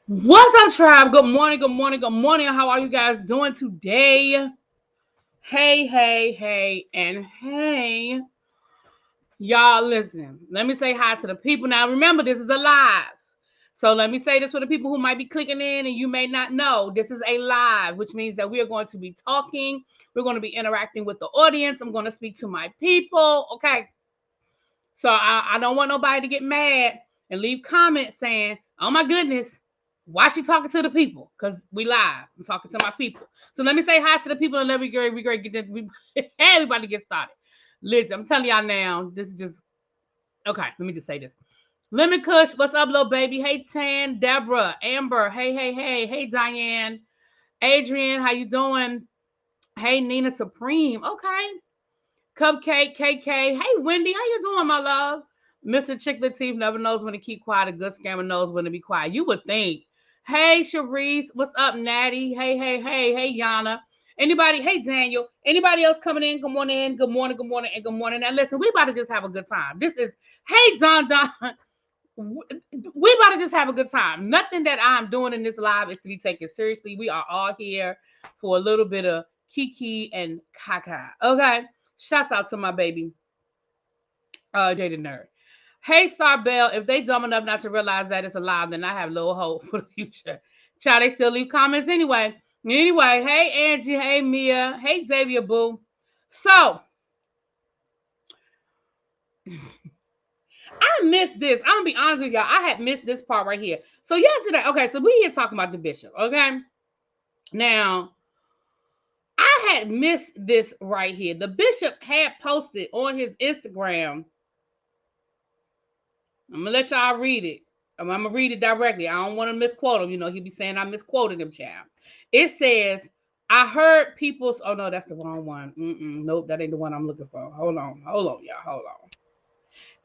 What's up, tribe? Good morning, good morning, good morning. How are you guys doing today? Hey, hey, hey, and hey. Y'all, listen. Let me say hi to the people. Now, remember, this is a live. So let me say this for the people who might be clicking in and you may not know. This is a live, which means that we are going to be talking. We're going to be interacting with the audience. I'm going to speak to my people. Okay. So I don't want nobody to get mad and leave comments saying, oh my goodness, why she talking to the people? Because we live. I'm talking to my people. So let me say hi to the people and let me get this. Everybody get started. Listen, I'm telling y'all now, this is just okay. Let me just say this. Lemon Kush, what's up, little baby? Hey Tan, Deborah, Amber, hey, Diane, Adrian, how you doing? Hey Nina Supreme, okay. Cupcake, KK. Hey, Wendy, how you doing, my love? Mr. Chick Latif never knows when to keep quiet. A good scammer knows when to be quiet. You would think. Hey, Sharice. What's up, Natty? Hey, Yana. Anybody? Hey, Daniel. Anybody else coming in? Come on in. Good morning, good morning, and good morning. Now, listen, we about to just have a good time. This is, hey, Don. We about to just have a good time. Nothing that I'm doing in this live is to be taken seriously. We are all here for a little bit of kiki and caca. Okay. Shouts out to my baby, Jada Nerd. Hey, Star Bell, if they dumb enough not to realize that it's alive, then I have little hope for the future. Child, they still leave comments anyway. Anyway, hey, Angie. Hey, Mia. Hey, Xavier Boo. So, I missed this. I'm going to be honest with y'all. I had missed this part right here. So, yesterday, okay, so we here talking about the bishop, okay? Now, I had missed this right here. The bishop had posted on his Instagram. I'm gonna let y'all read it. I'm gonna read it directly. I don't want to misquote him. You know, he'd be saying I misquoted him, child. It says, I heard people's. Oh no, that's the wrong one. Nope, that ain't the one I'm looking for. Hold on, y'all. Hold on.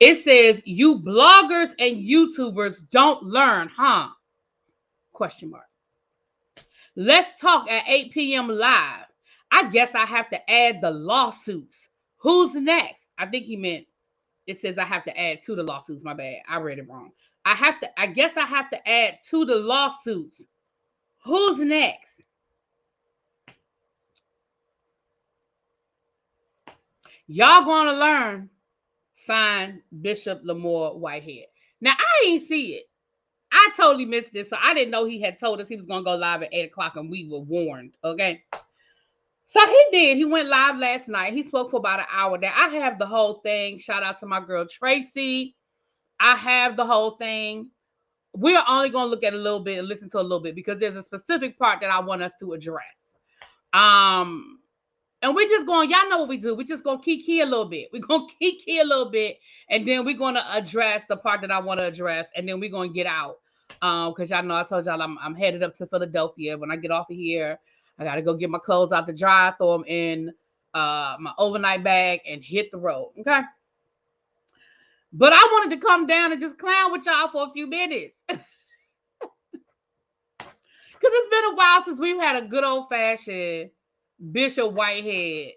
It says, you bloggers and YouTubers don't learn, huh? Question mark. Let's talk at 8 p.m. live. I guess I have to add the lawsuits. Who's next? I think he meant it says I have to add to the lawsuits. My bad. I read it wrong. I guess I have to add to the lawsuits. Who's next? Y'all gonna learn. Signed Bishop Lamore Whitehead. Now I didn't see it. I totally missed this. So I didn't know he had told us he was gonna go live at 8 o'clock and we were warned. Okay. So he did. He went live last night. He spoke for about an hour there. I have the whole thing. Shout out to my girl Tracy. I have the whole thing. We're only going to look at a little bit and listen to a little bit because there's a specific part that I want us to address. And we're just going, y'all know what we do. We're just going to kiki a little bit. We're going to kiki a little bit, and then we're going to address the part that I want to address, and then we're going to get out. Because y'all know I told y'all I'm headed up to Philadelphia. When I get off of here, I got to go get my clothes out the dryer, throw them in my overnight bag, and hit the road. Okay? But I wanted to come down and just clown with y'all for a few minutes. Because it's been a while since we've had a good old fashioned Bishop Whitehead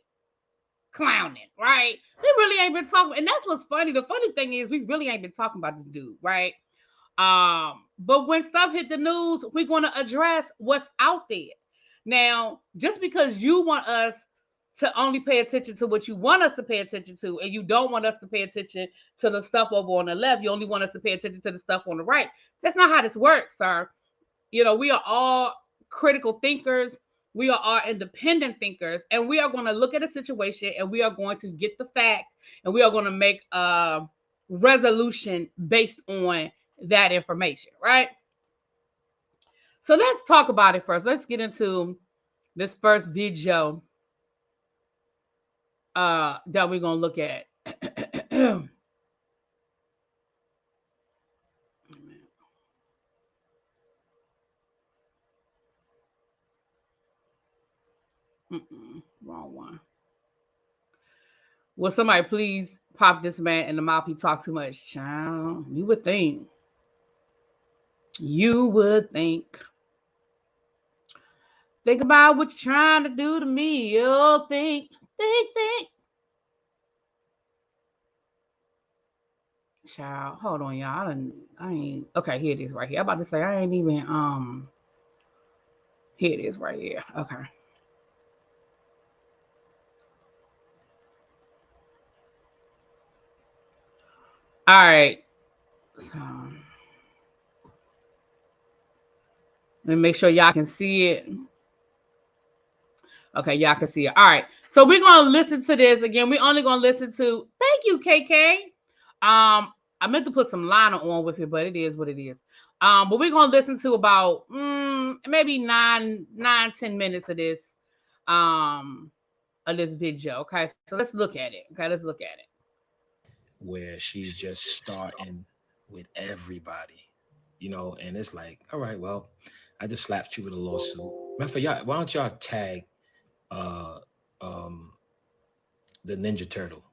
clowning, right? We really ain't been talking, and that's what's funny. The funny thing is, we really ain't been talking about this dude, right? But when stuff hit the news, we're going to address what's out there. Now, just because you want us to only pay attention to what you want us to pay attention to, and you don't want us to pay attention to the stuff over on the left, you only want us to pay attention to the stuff on the right. That's not how this works, sir. You know, we are all critical thinkers. We are all independent thinkers, and we are going to look at a situation and we are going to get the facts and we are going to make a resolution based on that information, right? So let's talk about it first. Let's get into this first video that we're going to look at. Wrong one. Will somebody please pop this man in the mouth? He talked too much. Child, you would think. You would think. Think about what you're trying to do to me. You'll think. child. Hold on, y'all. I ain't okay. Here it is right here. I'm about to say I ain't even Here it is right here. Okay. All right. So let me make sure y'all can see it. Okay, y'all can see it. All right. So we're gonna listen to this again. We're only gonna listen to. Thank you, KK. I meant to put some liner on with it, but it is what it is. But we're gonna listen to about maybe 10 minutes of this video. Okay, so let's look at it. Okay, let's look at it. Where she's just starting with everybody, and it's like, all right, well, I just slapped you with a lawsuit. Matter of fact, y'all, why don't y'all tag uh um the Ninja Turtle?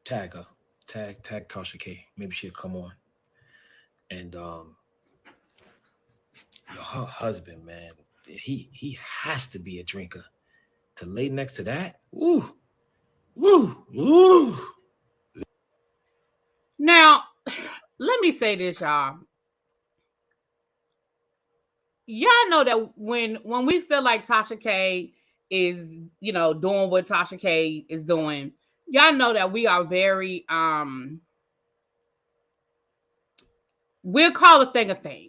Tag her, tag Tasha K. Maybe she'll come on. And her husband, man, he has to be a drinker. To lay next to that, woo, woo, woo. Now, let me say this, y'all. Y'all know that when we feel like Tasha K is, doing what Tasha K is doing, y'all know that we are very we'll call a thing a thing.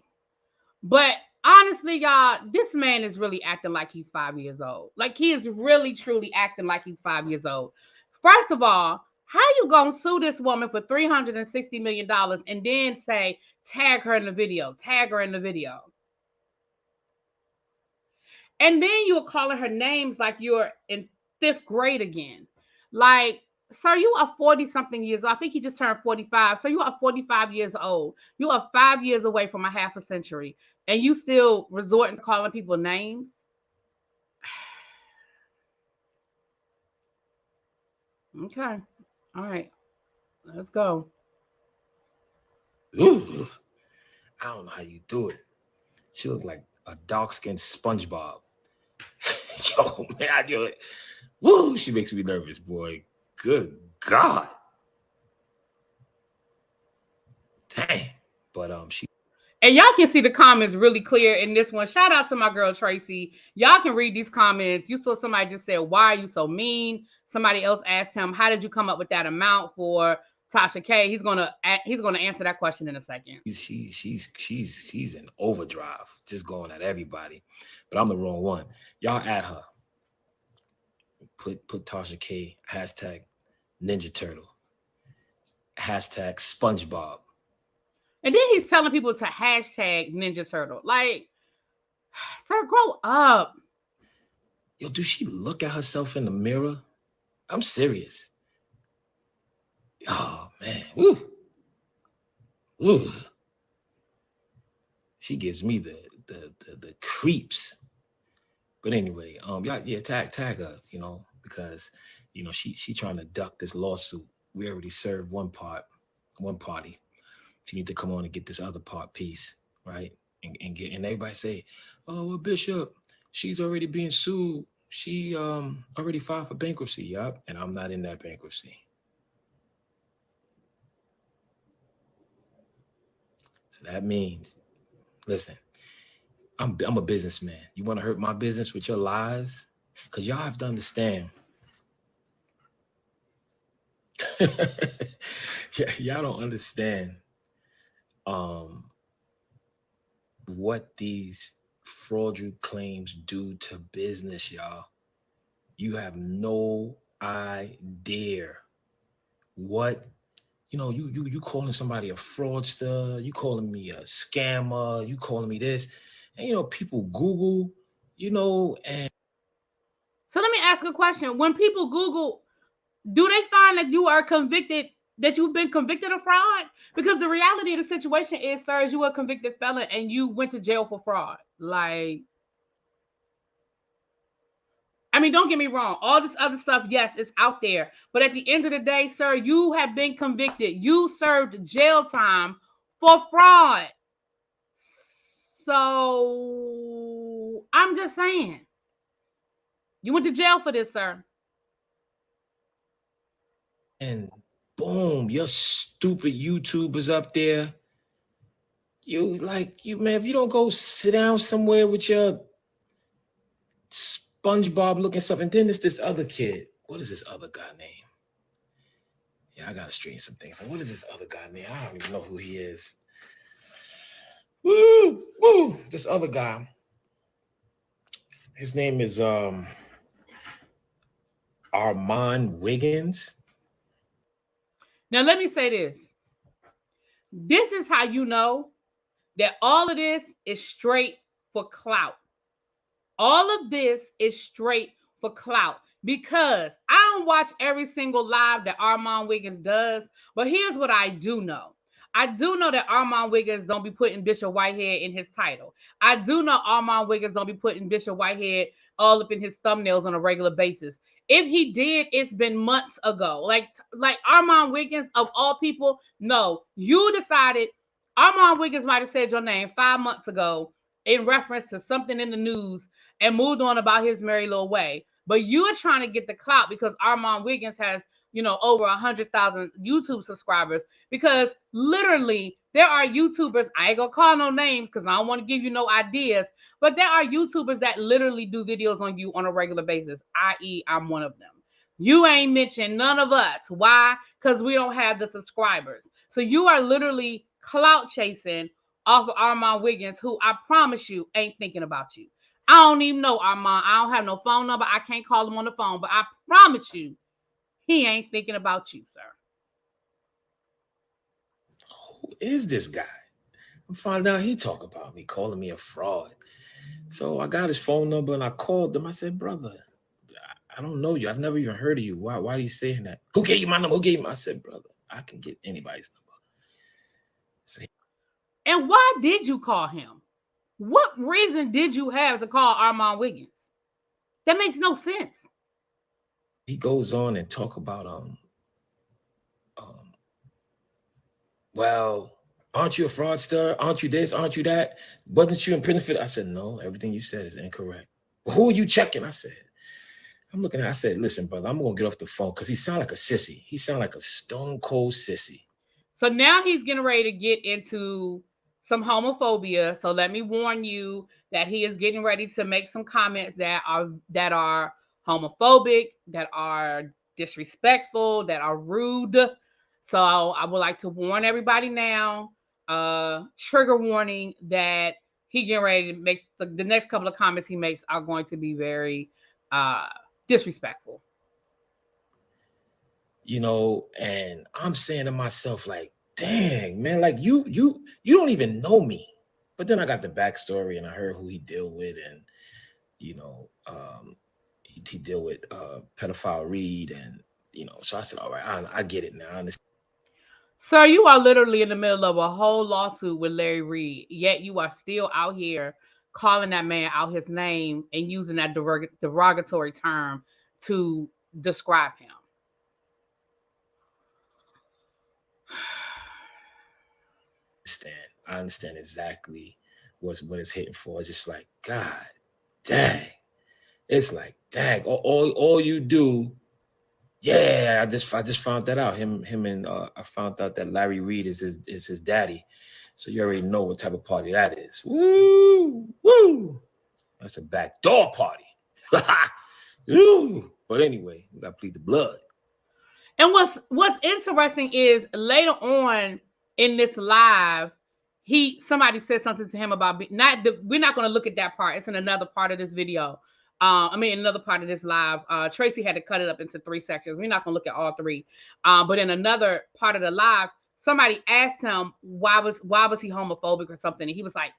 But honestly, y'all, this man is really acting like he's 5 years old. Like he is really truly acting like he's 5 years old. First of all, how you gonna sue this woman for $360 million and then say tag her in the video, tag her in the video? And then you're calling her names like you're in fifth grade again. Like, sir, you are 40 something years old. I think he just turned 45. So you are 45 years old. You are 5 years away from a half a century. And you still resorting to calling people names? Okay. All right. Let's go. Ooh, I don't know how you do it. She looks like a dark skinned SpongeBob. Yo, man, I do it. Woo, she makes me nervous, boy. Good God. Dang. But she. And y'all can see the comments really clear in this one. Shout out to my girl Tracy. Y'all can read these comments. You saw somebody just said, "Why are you so mean?" Somebody else asked him, "How did you come up with that amount for Tasha K?" He's gonna answer that question in a second. She's in overdrive, just going at everybody. But I'm the wrong one. Y'all at her. Put Tasha K, hashtag Ninja Turtle, hashtag SpongeBob. And then he's telling people to hashtag Ninja Turtle. Like, sir, grow up. Yo, do she look at herself in the mirror? I'm serious. Oh man. Woo. Woo. She gives me the creeps. But anyway, yeah, tag her, because she trying to duck this lawsuit. We already served one party. She need to come on and get this other part piece, right? And everybody say, oh, well, Bishop, she's already being sued. She already filed for bankruptcy. Yup, and I'm not in that bankruptcy. So that means, listen, I'm a businessman. You want to hurt my business with your lies? Because y'all have to understand. Y'all don't understand what these fraudulent claims do to business, y'all. You have no idea what you calling somebody a fraudster, you calling me a scammer, you calling me this, and people Google, and So let me ask a question. When people Google, do they find that you are convicted, that you've been convicted of fraud? Because the reality of the situation is, sir, is you were a convicted felon and you went to jail for fraud. Like, I mean, don't get me wrong. All this other stuff, yes, is out there. But at the end of the day, sir, you have been convicted. You served jail time for fraud. So I'm just saying, you went to jail for this, sir. boom, your stupid YouTubers up there. You man, if you don't go sit down somewhere with your SpongeBob looking stuff, and then there's this other kid. What is this other guy name? Yeah, I gotta straighten some things. Like, what is this other guy name? I don't even know who he is. Woo, woo. This other guy. His name is Armand Wiggins. Now, let me say this. This is how you know that all of this is straight for clout. All of this is straight for clout because I don't watch every single live that Armand Wiggins does. But here's what I do know. I do know that Armand Wiggins don't be putting Bishop Whitehead in his title. I do know Armand Wiggins don't be putting Bishop Whitehead all up in his thumbnails on a regular basis. If he did, it's been months ago. Like Armand Wiggins of all people, no, you decided Armand Wiggins might have said your name 5 months ago in reference to something in the news and moved on about his merry little way. But you are trying to get the clout because Armand Wiggins has, over 100,000 YouTube subscribers. Because literally, there are YouTubers, I ain't gonna call no names because I don't want to give you no ideas, but there are YouTubers that literally do videos on you on a regular basis, i.e., I'm one of them. You ain't mentioned none of us. Why? Because we don't have the subscribers. So you are literally clout chasing off of Armand Wiggins, who I promise you ain't thinking about you. I don't even know Armand. I don't have no phone number. I can't call him on the phone, but I promise you, he ain't thinking about you, sir. Who is this guy? I found out he talk about me, calling me a fraud. So I got his phone number and I called him. I said, brother, I don't know you. I've never even heard of you. Why are you saying that? Who gave you my number? Who gave you my? I said, brother, I can get anybody's number. So And why did you call him? What reason did you have to call Armand Wiggins? That makes no sense. he goes on and talk about um well, aren't you a fraudster? Aren't you this? Aren't you that? Wasn't you in prison for that? I said, no, everything you said is incorrect. Well, who are you checking? I said, I'm looking at I said, listen, brother, I'm gonna get off the phone because he sound like a sissy. He sound like a stone cold sissy. So now he's getting ready to get into some homophobia. So let me warn you that he is getting ready to make some comments that are homophobic, that are disrespectful, that are rude. So I would like to warn everybody now, trigger warning that he getting ready to make the next couple of comments he makes are going to be very uh disrespectful. And I'm saying to myself, like, dang, man, like you don't even know me. But then I got the backstory and I heard who he deal with, and you know, he deal with pedophile Reed, and so I said, all right, I get it now. I understand. Sir, you are literally in the middle of a whole lawsuit with Larry Reed, yet you are still out here calling that man out his name and using that derogatory term to describe him. I understand exactly what it's hitting for. It's just like, God dang. It's like, dang, all you do. Yeah, I just found that out. Him and I found out that Larry Reed is his daddy. So you already know what type of party that is. Woo, woo. That's a backdoor party. Woo. But anyway, we gotta plead the blood. And what's interesting is later on in this live, somebody said something to him about we're not going to look at that part. It's in another part of this video. Another part of this live. Tracy had to cut it up into 3 sections. We're not going to look at all 3. But in another part of the live, somebody asked him why was he homophobic or something, and he was like,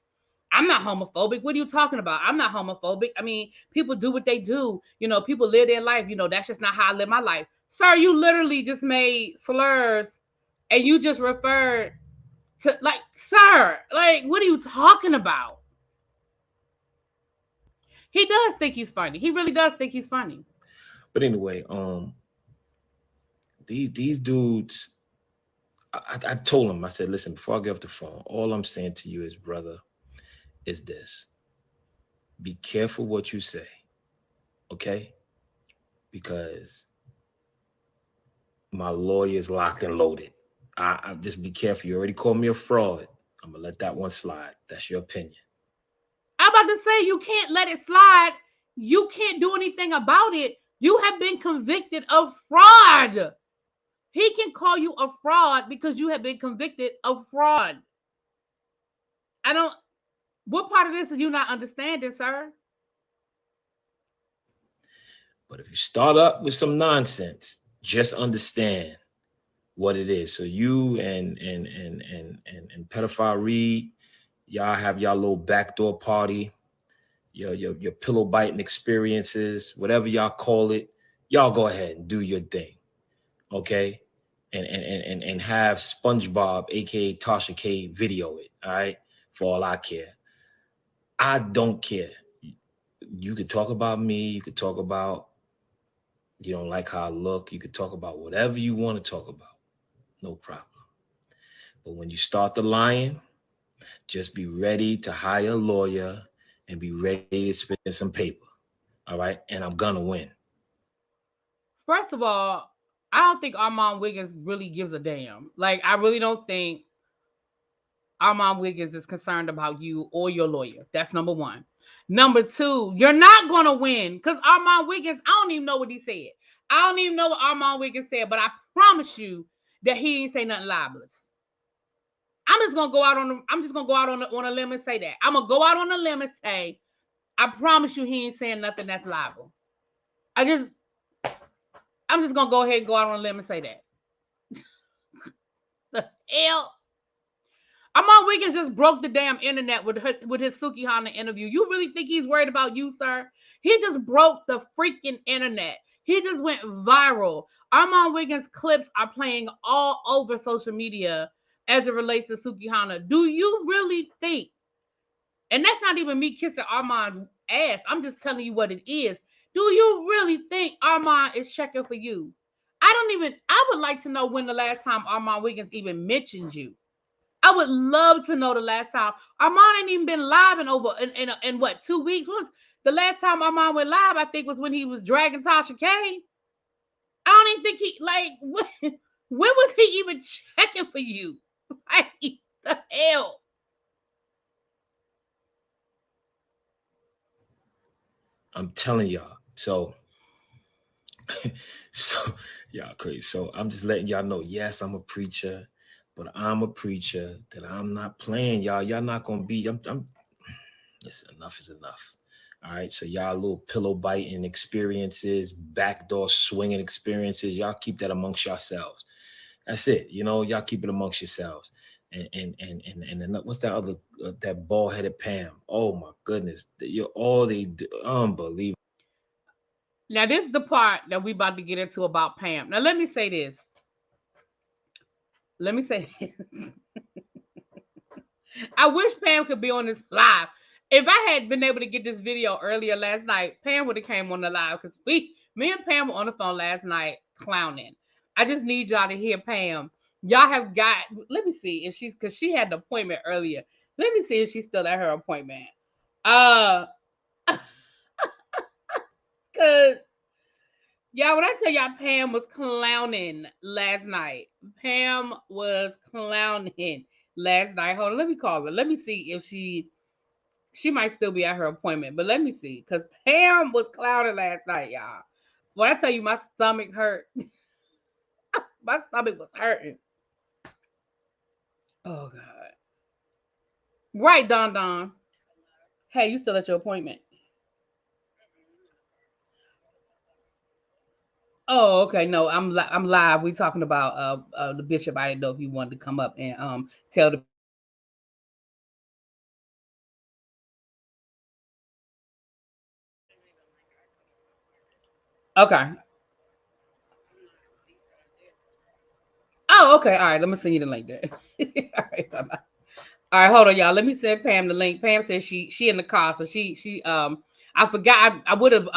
I'm not homophobic. What are you talking about? I'm not homophobic. I mean, people do what they do. People live their life. That's just not how I live my life. Sir, you literally just made slurs and you just referred to, like, sir, like, what are you talking about? He does think he's funny. He really does think he's funny. But anyway, these dudes, I told him, I said, listen, before I get off the phone, all I'm saying to you is, brother, is this. Be careful what you say. Okay? Because My lawyer is locked and loaded. I just be careful. You already called me a fraud. I'm gonna let that one slide. That's your opinion. I'm about to say you can't let it slide. You can't do anything about it. You have been convicted of fraud. He can call you a fraud because you have been convicted of fraud. I don't. What part of this are you not understanding, sir? But if you start up with some nonsense, just understand what it is. So you and pedophile Reed, y'all have y'all little backdoor party, your pillow biting experiences, whatever y'all call it. Y'all go ahead and do your thing, okay? And have SpongeBob, aka Tasha K, video it. All right, for all I care. I don't care. You could talk about me. You could talk about you don't like how I look. You could talk about whatever you want to talk about. No problem. But when you start the lying, just be ready to hire a lawyer and be ready to spend some paper. All right. And I'm going to win. First of all, I don't think Armand Wiggins really gives a damn. Like, I really don't think Armand Wiggins is concerned about you or your lawyer. That's number one. Number two, you're not going to win because Armand Wiggins, I don't even know what he said. I don't even know what Armand Wiggins said, but I promise you that he ain't say nothing libelous. I'm just gonna go out on a limb and say that. I'm gonna go out on a limb and say, I promise you he ain't saying nothing that's libel. I just I'm just gonna go ahead and go out on a limb and say that. The hell? Armand Wiggins just broke the damn internet with his Sukihana interview. You really think he's worried about you, sir? He just broke the freaking internet. He just went viral. Armand Wiggins clips are playing all over social media as it relates to Sukihana. Do you really think? And that's not even me kissing Armand's ass. I'm just telling you what it is. Do you really think Armand is checking for you? I would like to know when the last time Armand Wiggins even mentioned you. I would love to know the last time. Armand ain't even been live in what, 2 weeks? What was the last time Armand went live? I think was when he was dragging Tasha K. I don't even think he like when was he even checking for you? Like the hell? I'm telling y'all. So, so y'all crazy. So I'm just letting y'all know, yes, I'm a preacher, but I'm a preacher that I'm not playing, y'all. Y'all not gonna be, I'm listen, enough is enough. All right. So y'all little pillow biting experiences, backdoor swinging experiences, y'all keep that amongst yourselves. That's it. Y'all keep it amongst yourselves. And what's that other that bald headed Pam? Oh my goodness, you're all they do, unbelievable. Now, this is the part that we about to get into about Pam. Now, let me say this. Let me say this. I wish Pam could be on this live. If I had been able to get this video earlier last night, Pam would have came on the live because me and Pam were on the phone last night clowning. I just need y'all to hear Pam. Y'all have got. Let me see if because she had an appointment earlier. Let me see if she's still at her appointment. Uh, cause y'all, when I tell y'all Pam was clowning last night. Pam was clowning last night. Hold on, let me call her. Let me see if she might still be at her appointment, but let me see. Cause Pam was clowning last night, y'all. When I tell you my stomach hurt, my stomach was hurting. Oh God. Right, Don Don. Hey, you still at your appointment? Oh, okay. No, I'm live. We talking about the bishop. I didn't know if you wanted to come up and tell the people what you think about the bishop. Okay. Oh, okay. All right. Let me send you the link there. All right. Bye-bye. All right. Hold on, y'all. Let me send Pam the link. Pam says she in the car, so she. I forgot. I would have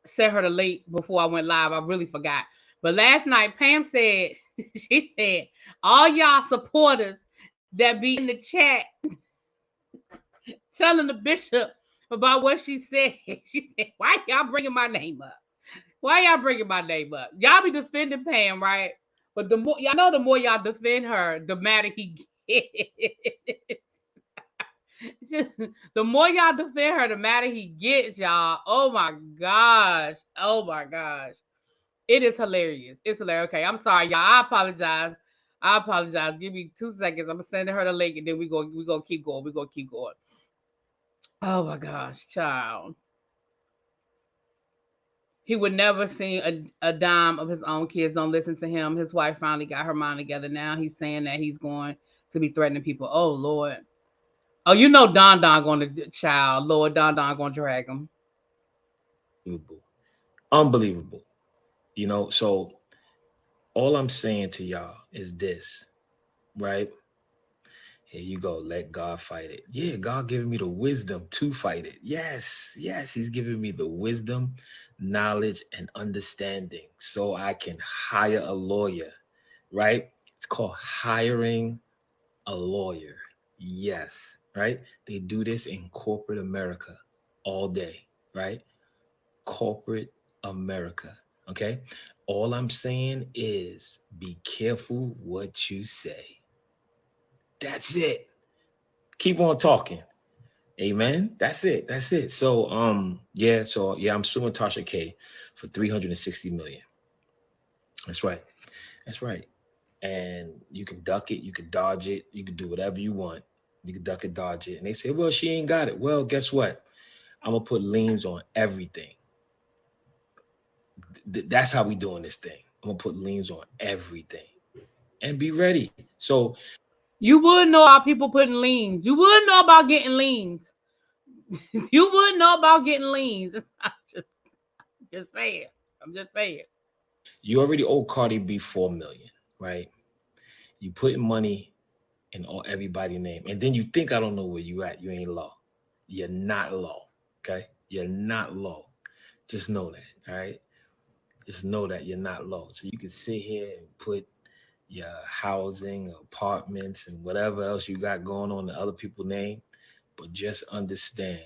sent her the link before I went live. I really forgot. But last night, Pam said she said all y'all supporters that be in the chat telling the bishop about what she said. She said, "Why y'all bringing my name up? Why y'all bringing my name up? Y'all be defending Pam, right? But the more y'all know, the more y'all defend her, the madder he gets. The more y'all defend her, the madder he gets, y'all. Oh my gosh. Oh my gosh. It is hilarious. It's hilarious. Okay, I'm sorry, y'all. I apologize. I apologize. Give me 2 seconds. I'm sending her the link, and then we gonna keep going. We gonna keep going. Oh my gosh, child. He would never see a dime of his own kids. Don't listen to him. His wife finally got her mind together. Now he's saying that he's going to be threatening people. Oh Lord. Oh, you know Don Don going to child. Lord Don Don going to drag him. Unbelievable. So all I'm saying to y'all is this, right? Here you go. Let God fight it. Yeah, God giving me the wisdom to fight it. Yes, yes, He's giving me the wisdom, knowledge, and understanding so I can hire a lawyer, right? It's called hiring a lawyer. Yes, right? They do this in corporate America all day, right? Corporate America. Okay. All I'm saying is be careful what you say. That's it. Keep on talking. Amen. That's it. That's it. So I'm suing Tasha K for 360 million. That's right. That's right. And you can duck it, you can dodge it, you can do whatever you want. You can duck it, dodge it. And they say, well, she ain't got it. Well, guess what? I'm gonna put liens on everything. That's how we doing this thing. I'm gonna put liens on everything and be ready. So You would know about people putting liens. You would know about getting liens. You would know about getting liens. I'm just saying. I'm just saying. you already owe Cardi B 4 million, right? You putting money in all everybody's name, and then you think I don't know where you at. You ain't law. You're not law. Okay, you're not law. Just know that. All right. Just know that you're not low. So you can sit here and put your housing, apartments, and whatever else you got going on in other people's name, but just understand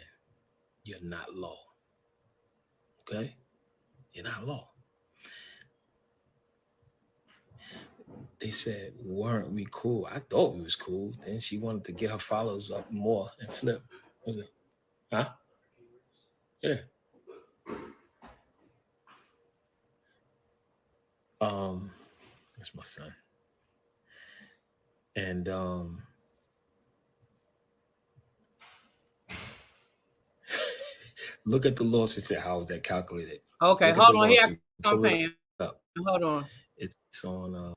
you're not low. Okay? You're not low. They said, weren't we cool? I thought we was cool. Then she wanted to get her followers up more and flip. Was it? Huh? Yeah. Um, that's my son. And look at the lawsuit. How was that calculated? Okay, Look at the hold on. Here I lawsuit. come, Pull it Pam. up. Hold on. It's on.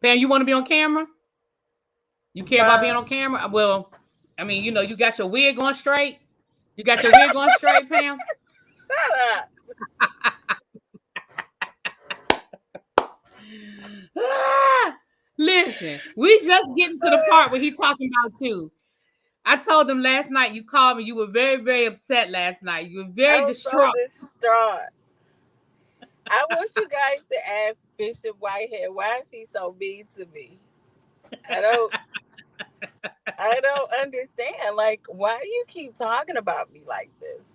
Pam, you want to be on camera? You It's care about being fine. on camera? Well, I mean, you got your wig going straight. You got your wig going straight, Pam. Shut up. Ah, listen, we just getting to the part where he talking about you. I told him last night you called me. You were very, very upset last night. You were I very was so distraught. distraught. I want you guys to ask Bishop Whitehead why is he so mean to me. I don't I don't understand. Like, why do you keep talking about me like this?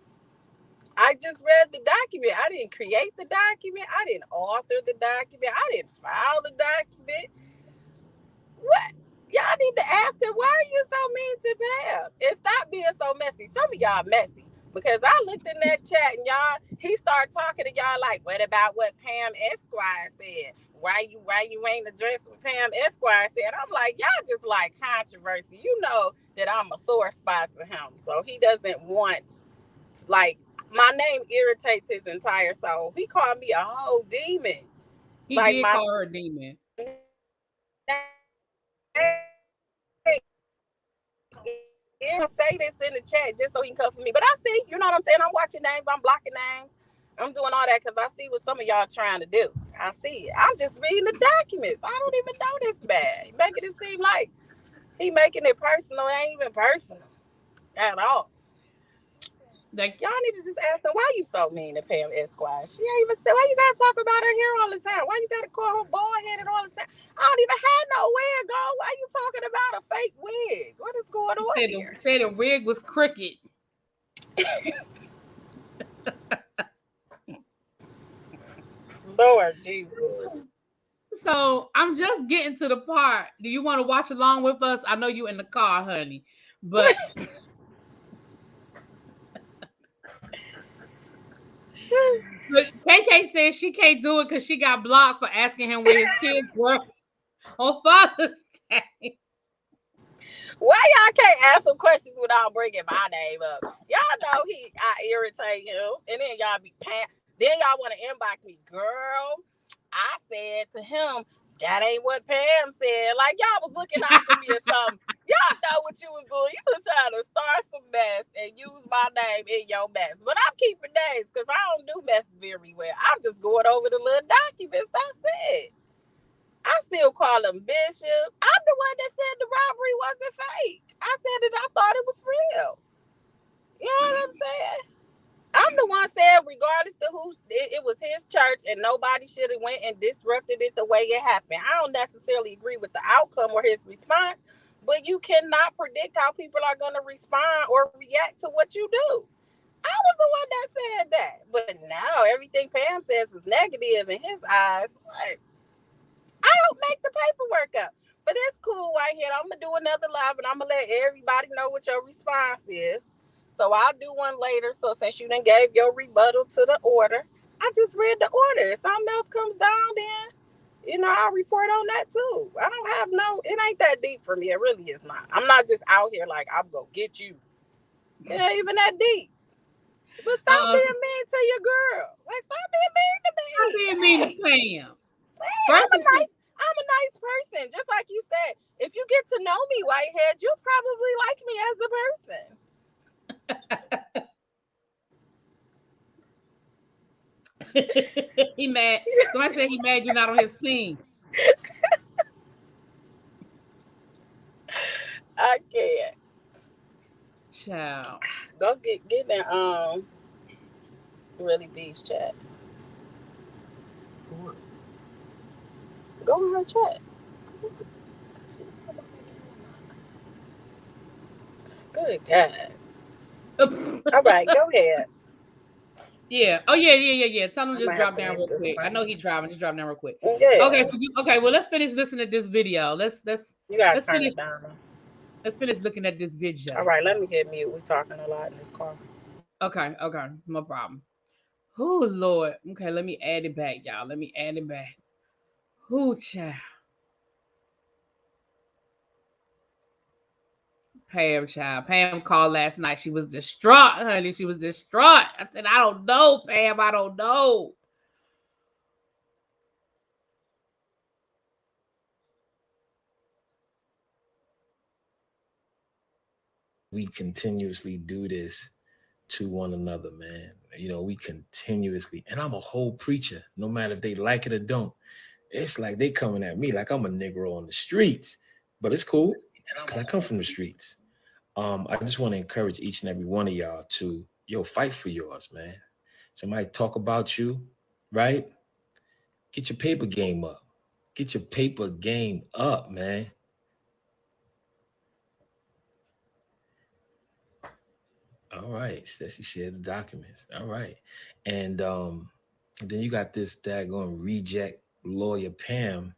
I just read the document. I didn't create the document. I didn't author the document. I didn't file the document. What? Y'all need to ask him, why are you so mean to Pam? And stop being so messy. Some of y'all messy. Because I looked in that chat and he started talking to y'all like, what about what Pam Esquire said? Why you ain't addressed what Pam Esquire said? I'm like, y'all just like controversy. You know that I'm a sore spot to him. So he doesn't want, like, my name irritates his entire soul. He called me a whole demon. He Like, did my call her a demon. say this in the chat just so he can come for me. But I see, you know what I'm saying? I'm watching names, I'm blocking names, I'm doing all that because I see what some of y'all trying to do. I see it. I'm just reading the documents. I don't even know this man. He making it seem like he making it personal. It ain't even personal at all. Like, Y'all need to just ask him, why you so mean to Pam Esquire? She ain't even said, why you gotta talk about her hair all the time? Why you gotta call her bald headed all the time? I don't even have no wig on. Why you talking about a fake wig? What is going he on said here? the wig was crooked. Lord Jesus. So I'm just getting to the part. Do you want to watch along with us? I know you in the car, honey, but KK says she can't do it because she got blocked for asking him where his kids were on Father's Day. Why y'all can't ask some questions without bringing my name up? Y'all know I irritate him, and then y'all be then y'all want to inbox me, girl. I said to him, that ain't what Pam said. Like y'all was looking out for me or something. Y'all know what you was doing. You was trying to start some mess and use my name in your mess. But I'm keeping names because I don't do mess very well. I'm just going over the little documents. That's it. I still call him Bishop. I'm the one that said the robbery wasn't fake. I said that I thought it was real. You know what I'm saying? I'm the one saying, regardless of who, it was his church, and nobody should have went and disrupted it the way it happened. I don't necessarily agree with the outcome or his response, but you cannot predict how people are going to respond or react to what you do. I was the one that said that, but now everything Pam says is negative in his eyes. What? I don't make the paperwork up. But it's cool, Whitehead. I'm going to do another live, and I'm going to let everybody know what your response is. So I'll do one later. So since you done gave your rebuttal to the order, I just read the order. If something else comes down, then, I'll report on that too. I don't have it ain't that deep for me. It really is not. I'm not just out here like, I'm going to get you. It ain't even that deep. But stop being mean to your girl. Like, stop being mean to me. Stop being mean to Pam. I'm a nice person. Just like you said, if you get to know me, Whitehead, you'll probably like me as a person. He mad. Somebody said he mad you're not on his team. I can't. Child. Go get in Really Beach chat. Go in her chat. Good God. All right, go ahead. Yeah. Oh yeah. Tell him to just drop down real quick. I know he's driving. Just drop down real quick. Yeah. Okay. Well, let's finish listening to this video. You gotta turn it down. Let's finish looking at this video. All right, let me hit mute. We're talking a lot in this car. Okay. No problem. Oh Lord. Okay, let me add it back, y'all. Let me add it back. Who child? Pam called last night. She was distraught, honey. She was distraught. I said, I don't know, Pam. I don't know. We continuously do this to one another, man. We continuously, and I'm a whole preacher, no matter if they like it or don't. It's like they coming at me like I'm a Negro on the streets, but it's cool because I come from the streets. I just want to encourage each and every one of y'all to, fight for yours, man. Somebody talk about you, right? Get your paper game up. Get your paper game up, man. All right. So she shared the documents. All right. And then you got this daggone reject lawyer Pam.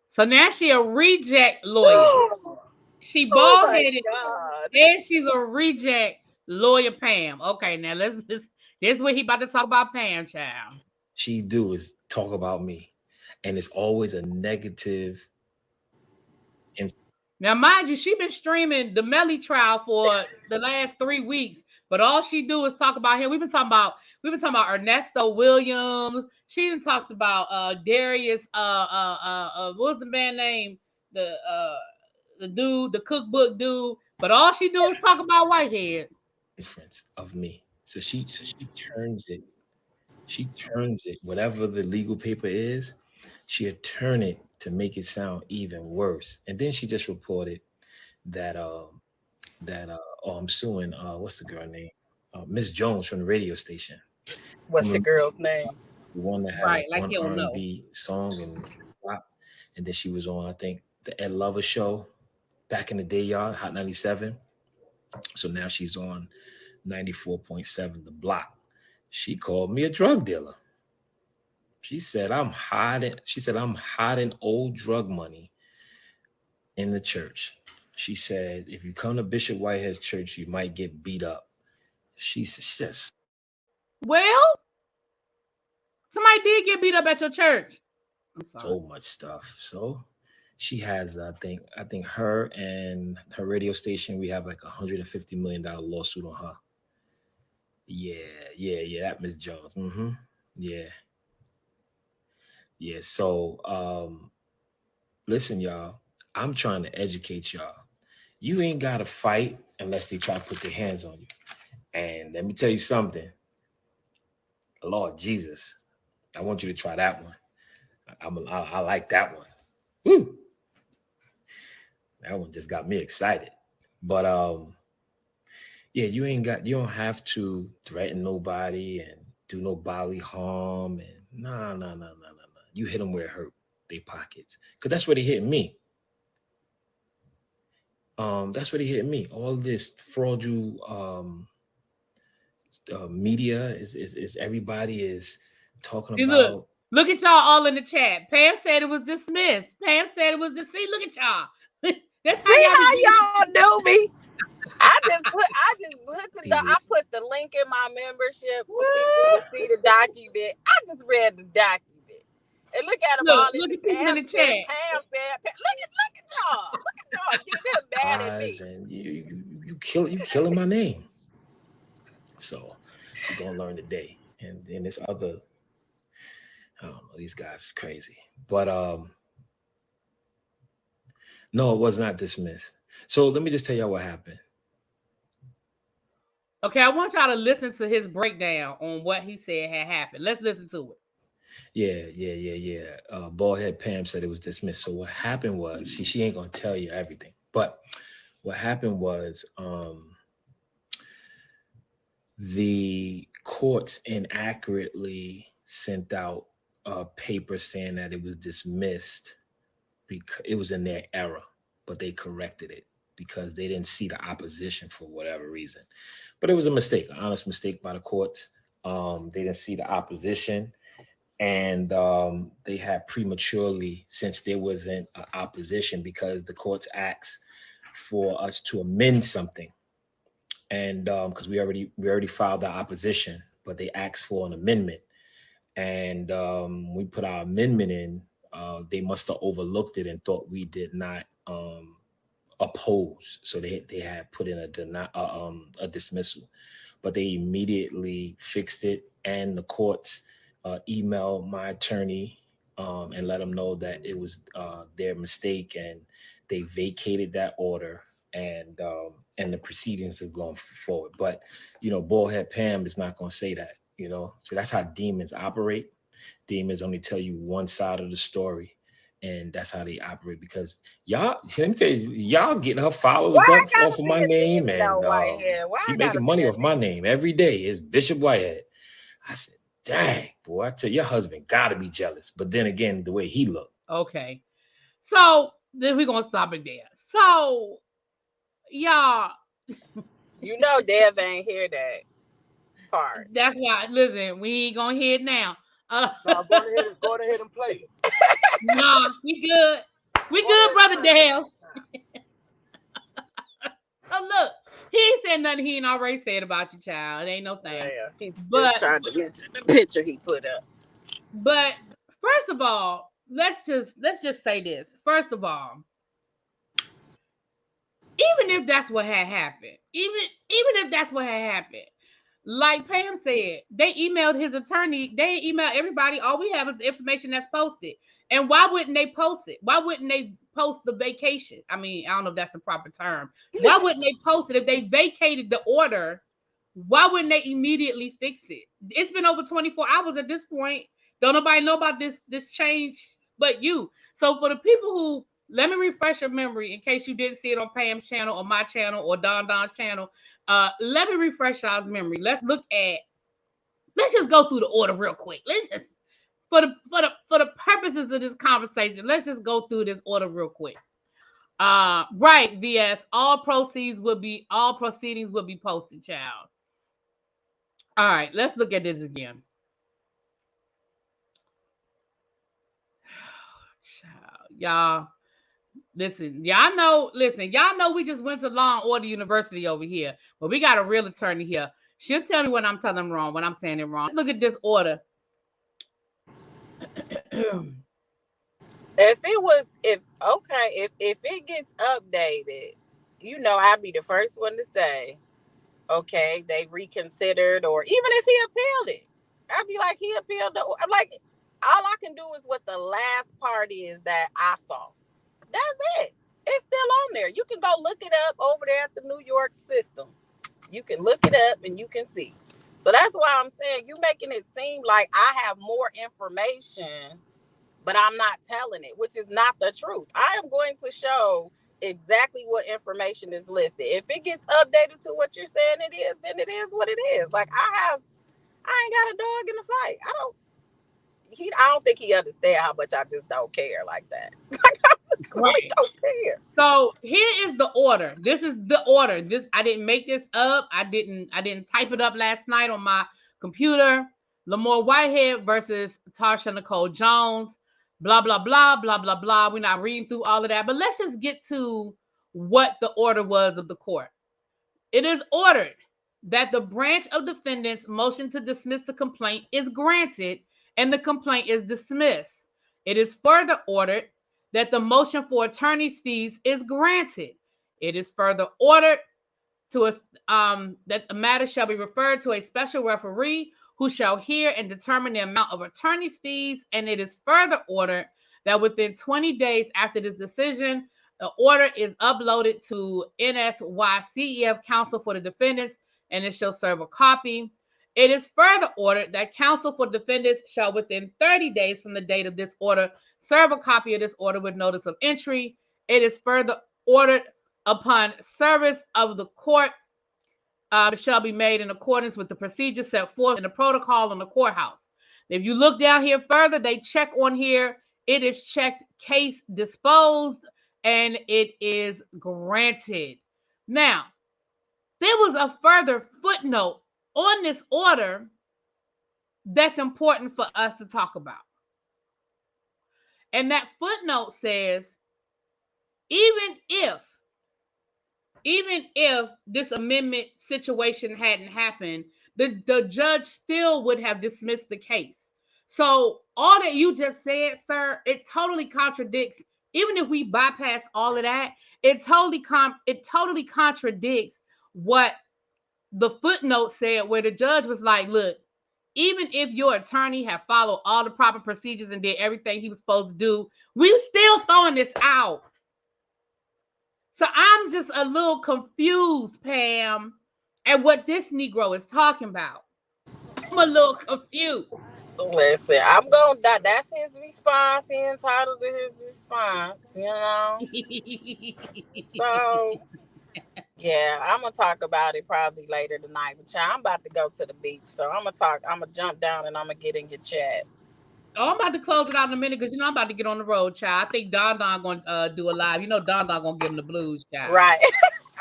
So now she a reject lawyer. She bald-headed, and she's a reject lawyer Pam. Okay, now this is what he about to talk about Pam, child. She do is talk about me. And it's always a negative. Now, mind you, she been streaming the Melly trial for the last 3 weeks, but all she do is talk about him. We've been talking about Ernesto Williams. She done talked about Darius. What was the band name? The dude, the cookbook dude. But all she do is talk about Whitehead. Difference of me. So she turns it. She turns it. Whatever the legal paper is, she'll turn it to make it sound even worse. And then she just reported that I'm suing what's the girl name? Miss Jones from the radio station. What's the girl's name? The one that had right, like one R&B song and pop. And then she was on, I think, the Ed Lover show back in the day, y'all, Hot 97. So now she's on 94.7 The Block. She called me a drug dealer. She said, I'm hiding old drug money in the church. She said, if you come to Bishop Whitehead's church, you might get beat up. She says Well, somebody did get beat up at your church. I'm sorry. so much stuff. So she has, I think her and her radio station, we have like $150 million lawsuit on her. Yeah. That Miss Jones. Yeah, yeah. So listen, y'all. I'm trying to educate y'all. You ain't gotta fight unless they try to put their hands on you. And let me tell you something. Lord Jesus, I want you to try that one. I like that one. Woo! That one just got me excited. But yeah, you don't have to threaten nobody and do no bodily harm and no. You hit them where it hurt, they pockets. Cause that's where they hitting me. That's where they hitting me. All this fraudulent media is everybody is talking See, about. look at y'all all in the chat. Pam said it was dismissed. Pam said it was dismissed. See, look at y'all. That's how See y'all how be. y'all do me? I These put the link in my membership for people to see the document. I just read the document. And look at them all in Look the at people in Pam the said, chat. Pam said, look at y'all. Look at y'all getting them mad at eyes me. and you killing my name. So you're gonna learn today. And this other, I don't know, these guys is crazy. But no, it was not dismissed. So let me just tell y'all what happened. Okay, I want y'all to listen to his breakdown on what he said had happened. Let's listen to it. Yeah. Baldhead Pam said it was dismissed. So what happened was she ain't gonna tell you everything. But what happened was the courts inaccurately sent out a paper saying that it was dismissed because it was in their error, but they corrected it because they didn't see the opposition for whatever reason. But it was a mistake, an honest mistake by the courts. They didn't see the opposition, and they had prematurely, since there wasn't an opposition, because the courts asked for us to amend something, and because we already filed the opposition, but they asked for an amendment, and we put our amendment in. They must have overlooked it and thought we did not oppose, so they had put in a dismissal, but they immediately fixed it, and the courts emailed my attorney and let them know that it was their mistake, and they vacated that order, and the proceedings are going forward. But Bullhead Pam is not going to say that. So that's how demons operate. Demons only tell you one side of the story, and that's how they operate. Because y'all, let me tell you, y'all getting her Why followers I up gotta off of be my a name, demon and on Whitehead? Why she I gotta making be money a off my demon? name every day. It's Bishop Whitehead. I said, dang, boy, I tell you, your husband gotta be jealous. But then again, the way he looked. Okay. So then we're gonna stop it there. So y'all, You know Dev ain't hear that part. that's why. Listen, we ain't gonna hear it now. No, go ahead and play it. Nah, we good. We Go good, ahead, brother turn it Dale. up. So look, he ain't said nothing he ain't already said about your child. It ain't no thing. Yeah, he But just tried to mention the picture he put up. but first of all, let's just say this. First of all, even if that's what had happened, even if that's what had happened, like Pam said, they emailed his attorney, they emailed everybody. All we have is the information that's posted. And why wouldn't they post it? Why wouldn't they post the vacation? I mean, I don't know if that's the proper term. Why wouldn't they post it if they vacated the order? Why wouldn't they immediately fix it? It's been over 24 hours at this point. Don't nobody know about this change but you. So for the people who, let me refresh your memory in case you didn't see it on Pam's channel or my channel or Don's channel. Let me refresh y'all's memory. Let's just go through the order real quick. Let's just for the purposes of this conversation, let's just go through this order real quick. Right, VS. All proceedings will be posted, child. All right, let's look at this again. y'all. Listen, y'all know we just went to Law and Order University over here, but we got a real attorney here. She'll tell me when I'm telling them wrong, when I'm saying it wrong. Let's look at this order. If it gets updated, I'd be the first one to say, okay, they reconsidered, or even if he appealed it, I'd be like, he appealed. I'm like, all I can do is what the last part is that I saw. That's it. It's still on there. You can go look it up over there at the New York system. You can look it up and you can see. So that's why I'm saying you making it seem like I have more information, but I'm not telling it, which is not the truth. I am going to show exactly what information is listed. If it gets updated to what you're saying it is, then it is what it is. Like I ain't got a dog in the fight. I don't think he understand how much I just don't care like that. Like I just really don't care. So here is the order. This is the order. I didn't make this up. I didn't type it up last night on my computer. Lamar Whitehead versus Tarsha Nicole Jones. Blah blah blah blah blah blah. We're not reading through all of that, but let's just get to what the order was of the court. It is ordered that the branch of defendants' motion to dismiss the complaint is granted and the complaint is dismissed. It is further ordered that the motion for attorney's fees is granted. It is further ordered that the matter shall be referred to a special referee who shall hear and determine the amount of attorney's fees. And it is further ordered that within 20 days after this decision, the order is uploaded to NSYCEF counsel for the defendants, and it shall serve a copy. It is further ordered that counsel for defendants shall within 30 days from the date of this order serve a copy of this order with notice of entry. It is further ordered upon service of the court shall be made in accordance with the procedures set forth in the protocol in the courthouse. If you look down here further, they check on here. It is checked case disposed and it is granted. Now, there was a further footnote on this order that's important for us to talk about. And that footnote says, even if this amendment situation hadn't happened, the judge still would have dismissed the case. So all that you just said, sir, it totally contradicts. Even if we bypass all of that, it totally contradicts what the footnote said, where the judge was like, look, even if your attorney had followed all the proper procedures and did everything he was supposed to do, we still throwing this out. So I'm just a little confused, Pam, at what this Negro is talking about. I'm a little confused. Listen, I'm going to, that's his response. He entitled to his response, So, yeah, I'm going to talk about it probably later tonight. But I'm about to go to the beach. So I'm going to jump down and I'm going to get in your chat. Oh, I'm about to close it out in a minute because I'm about to get on the road, child. I think Don going to do a live. Don going to give him the blues, child. Right.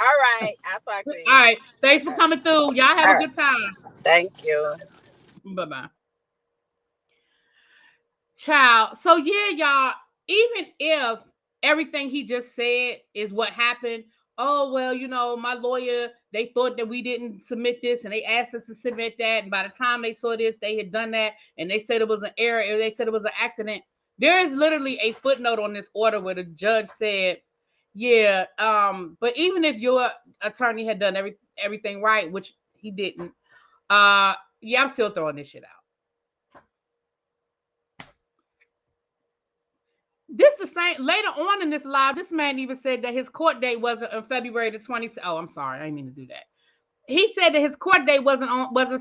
All right. I'll talk to you. All right. Thanks for coming through. Y'all have a good time. Thank you. Bye-bye. Child. So, yeah, y'all, even if everything he just said is what happened, oh, well, my lawyer, they thought that we didn't submit this and they asked us to submit that. And by the time they saw this, they had done that and they said it was an error or they said it was an accident. There is literally a footnote on this order where the judge said, yeah, but even if your attorney had done everything right, which he didn't, yeah, I'm still throwing this shit out. This the same later on in this live. This man even said that his court date wasn't on February the 20th. Oh, I'm sorry, I didn't mean to do that. He said that his court date wasn't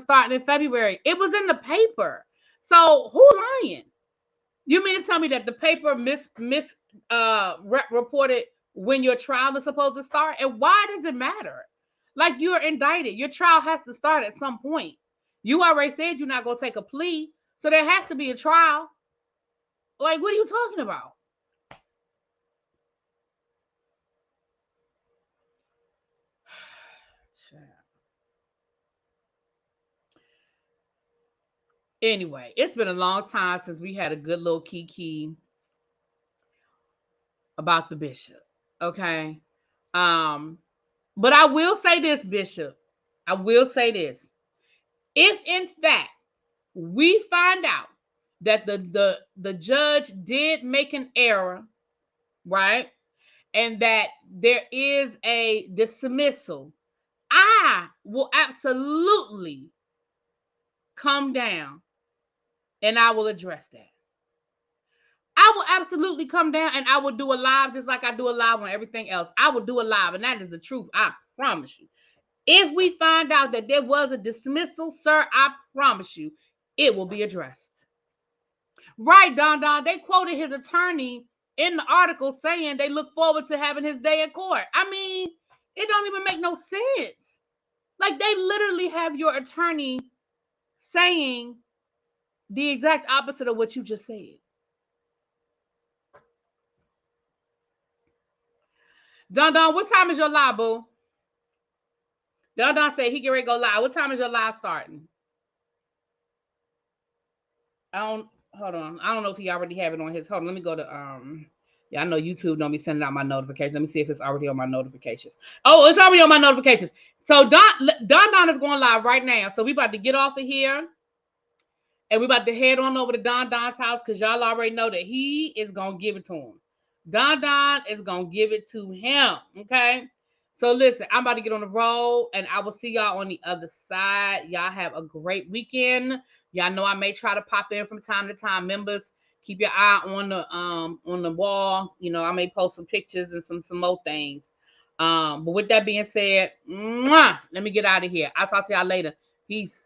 starting in February. It was in the paper. So who lying? You mean to tell me that the paper reported when your trial is supposed to start? And why does it matter? Like, you're indicted. Your trial has to start at some point. You already said you're not gonna take a plea, so there has to be a trial. Like, what are you talking about? Anyway, it's been a long time since we had a good little kiki. about the bishop. Okay. But I will say this, Bishop. I will say this. If in fact we find out that the judge did make an error, right? And that there is a dismissal, I will absolutely come down and I will address that. I will absolutely come down and I will do a live just like I do a live on everything else. I will do a live, and that is the truth. I promise you. If we find out that there was a dismissal, sir, I promise you it will be addressed. Right, Don Don. They quoted his attorney in the article saying they look forward to having his day in court. I mean, it don't even make no sense. Like, they literally have your attorney saying the exact opposite of what you just said. Don Don, what time is your live, boo? Don Don said he get ready to go live. What time is your live starting? Hold on. I don't know if he already have it on his. Hold on, let me go to yeah, I know YouTube don't be sending out my notifications. Let me see if it's already on my notifications. Oh, it's already on my notifications. So Don is going live right now. So we about to get off of here. And we about to head on over to Don Don's house because y'all already know that he is going to give it to him. Don is going to give it to him. Okay? So listen, I'm about to get on the road and I will see y'all on the other side. Y'all have a great weekend. Y'all know I may try to pop in from time to time. Members, keep your eye on the wall. You know, I may post some pictures and some more things. But with that being said, let me get out of here. I'll talk to y'all later. Peace.